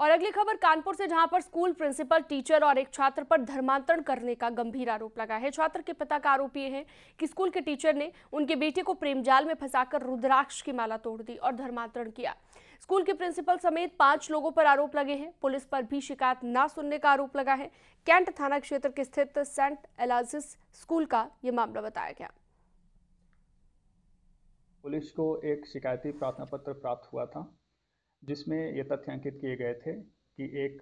और अगली खबर कानपुर से, जहां पर स्कूल प्रिंसिपल, टीचर और एक छात्र पर धर्मांतरण करने का गंभीर आरोप लगा है। छात्र के पिता का आरोप यह है कि स्कूल के टीचर ने उनके बेटे को प्रेम जाल में फंसाकर रुद्राक्ष की माला तोड़ दी और धर्मांतरण किया। स्कूल के प्रिंसिपल समेत 5 लोगों पर आरोप लगे हैं। पुलिस पर भी शिकायत न सुनने का आरोप लगा है। कैंट थाना क्षेत्र के स्थित सेंट एलाजिस स्कूल का यह मामला बताया गया। पुलिस को एक शिकायती प्रार्थना पत्र प्राप्त हुआ था, जिसमें ये तथ्य अंकित किए गए थे कि एक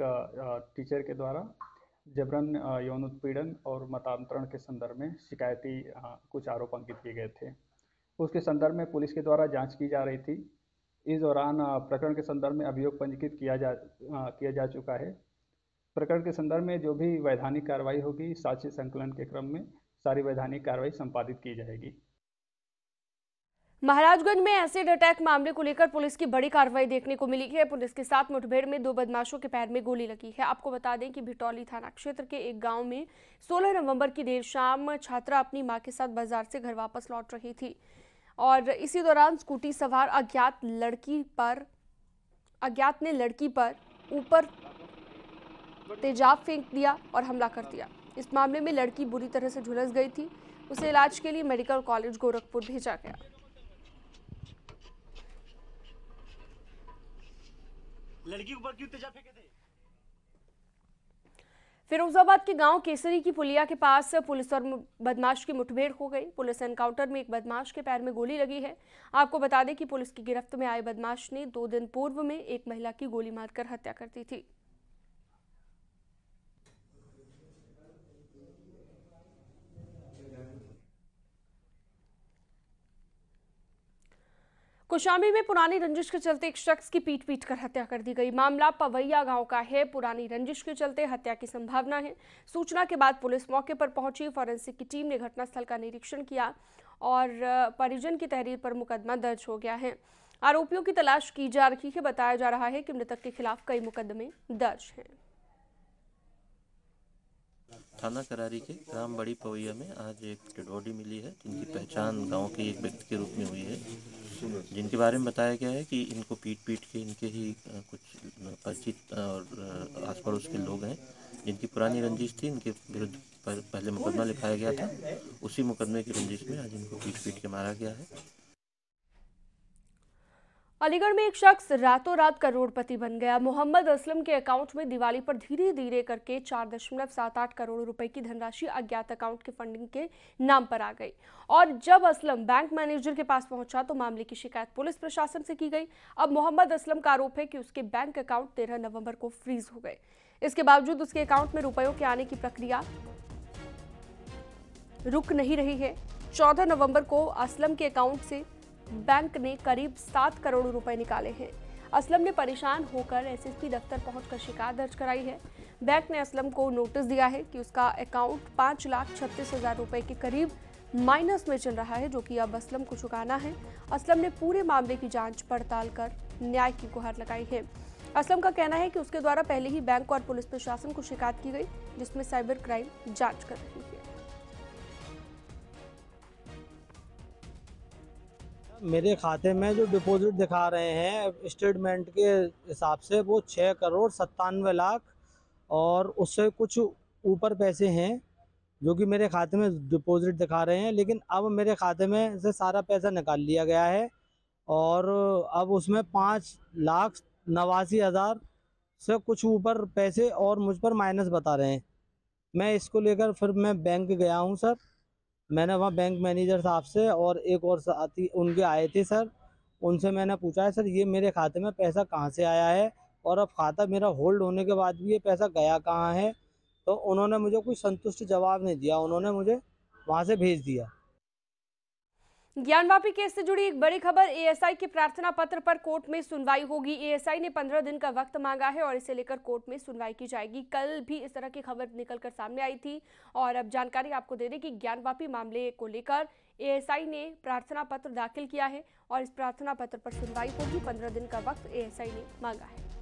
टीचर के द्वारा जबरन यौन उत्पीड़न और मतांतरण के संदर्भ में शिकायती कुछ आरोप अंकित किए गए थे। उसके संदर्भ में पुलिस के द्वारा जांच की जा रही थी। इस दौरान प्रकरण के संदर्भ में अभियोग पंजीकृत किया जा चुका है। प्रकरण के संदर्भ में जो भी वैधानिक कार्रवाई होगी, साक्ष्य संकलन के क्रम में सारी वैधानिक कार्रवाई संपादित की जाएगी। महाराजगंज में एसिड अटैक मामले को लेकर पुलिस की बड़ी कार्रवाई देखने को मिली है। पुलिस के साथ मुठभेड़ में 2 बदमाशों के पैर में गोली लगी है। आपको बता दें कि भिटौली थाना क्षेत्र के एक गांव में 16 नवंबर की देर शाम छात्रा अपनी मां के साथ बाजार से घर वापस लौट रही थी और इसी दौरान स्कूटी सवार अज्ञात ने लड़की पर ऊपर तेजाब फेंक दिया और हमला कर दिया। इस मामले में लड़की बुरी तरह से झुलस गई थी। उसे इलाज के लिए मेडिकल कॉलेज गोरखपुर भेजा गया। लड़की ऊपर क्यों तेजाब फेंके थे? फिरोजाबाद के गांव केसरी की पुलिया के पास पुलिस और बदमाश की मुठभेड़ हो गई। पुलिस एनकाउंटर में एक बदमाश के पैर में गोली लगी है। आपको बता दें कि पुलिस की गिरफ्त में आए बदमाश ने 2 दिन पूर्व में एक महिला की गोली मारकर हत्या कर दी थी। कौशाम्बी में पुरानी रंजिश के चलते एक शख्स की पीट कर हत्या कर दी गई। मामला पवैया गांव का है। पुरानी रंजिश के चलते हत्या की संभावना है। सूचना के बाद पुलिस मौके पर पहुंची। फॉरेंसिक की टीम ने घटनास्थल का निरीक्षण किया और परिजन की तहरीर पर मुकदमा दर्ज हो गया है। आरोपियों की तलाश की जा रही है। बताया जा रहा है कि मृतक के खिलाफ कई मुकदमे दर्ज हैं। थाना करारी के ग्राम बड़ी पवैया में आज एक डेड बॉडी मिली है, जिनकी पहचान गांव के एक व्यक्ति के रूप में हुई है, जिनके बारे में बताया गया है कि इनको पीट के इनके ही कुछ परिचित और आस पड़ोस के लोग हैं, जिनकी पुरानी रंजिश थी। इनके विरुद्ध पहले मुकदमा लिखाया गया था। उसी मुकदमे की रंजिश में आज इनको पीट के मारा गया है। अलीगढ़ में एक शख्स रातों रात करोड़पति बन गया। मोहम्मद असलम के अकाउंट में दिवाली पर धीरे धीरे करके 4.78 करोड़ रुपए की धनराशि अज्ञात अकाउंट की फंडिंग के नाम पर आ गई और जब असलम बैंक मैनेजर के पास पहुंचा तो मामले की शिकायत पुलिस प्रशासन से की गई। अब मोहम्मद असलम का आरोप है कि उसके बैंक अकाउंट 13 नवंबर को फ्रीज हो गए। इसके बावजूद उसके अकाउंट में रुपयों के आने की प्रक्रिया रुक नहीं रही है। 14 नवंबर को असलम के अकाउंट से बैंक ने करीब 7 करोड़ रुपए निकाले हैं। असलम ने परेशान होकर एसएसपी दफ्तर पहुंचकर शिकायत दर्ज कराई है। बैंक ने असलम को नोटिस दिया है कि उसका अकाउंट 5,36,000 रुपए के करीब माइनस में चल रहा है, जो कि अब असलम को चुकाना है। असलम ने पूरे मामले की जांच पड़ताल कर न्याय की गुहार लगाई है। असलम का कहना है कि उसके द्वारा पहले ही बैंक और पुलिस प्रशासन को शिकायत की गई, जिसमें साइबर क्राइम जांच कर रही है। मेरे खाते में जो डिपॉजिट दिखा रहे हैं स्टेटमेंट के हिसाब से वो 6,97,00,000 और उससे कुछ ऊपर पैसे हैं जो कि मेरे खाते में डिपॉजिट दिखा रहे हैं, लेकिन अब मेरे खाते में से सारा पैसा निकाल लिया गया है और अब उसमें 5,89,000 से कुछ ऊपर पैसे और मुझ पर माइनस बता रहे हैं। मैं इसको लेकर फिर मैं बैंक गया हूँ सर। मैंने वहाँ बैंक मैनेजर साहब से और एक और साथी उनके आए थे सर, उनसे मैंने पूछा है सर ये मेरे खाते में पैसा कहाँ से आया है और अब खाता मेरा होल्ड होने के बाद भी ये पैसा गया कहाँ है। तो उन्होंने मुझे कोई संतुष्ट जवाब नहीं दिया, उन्होंने मुझे वहाँ से भेज दिया। ज्ञानवापी केस से जुड़ी एक बड़ी खबर। एएसआई के प्रार्थना पत्र पर कोर्ट में सुनवाई होगी। एएसआई ने 15 दिन का वक्त मांगा है और इसे लेकर कोर्ट में सुनवाई की जाएगी। कल भी इस तरह की खबर निकलकर सामने आई थी और अब जानकारी आपको दे दें कि ज्ञानवापी मामले को लेकर एएसआई ने प्रार्थना पत्र दाखिल किया है और इस प्रार्थना पत्र पर सुनवाई होगी। 15 दिन का वक्त एएसआई ने मांगा है।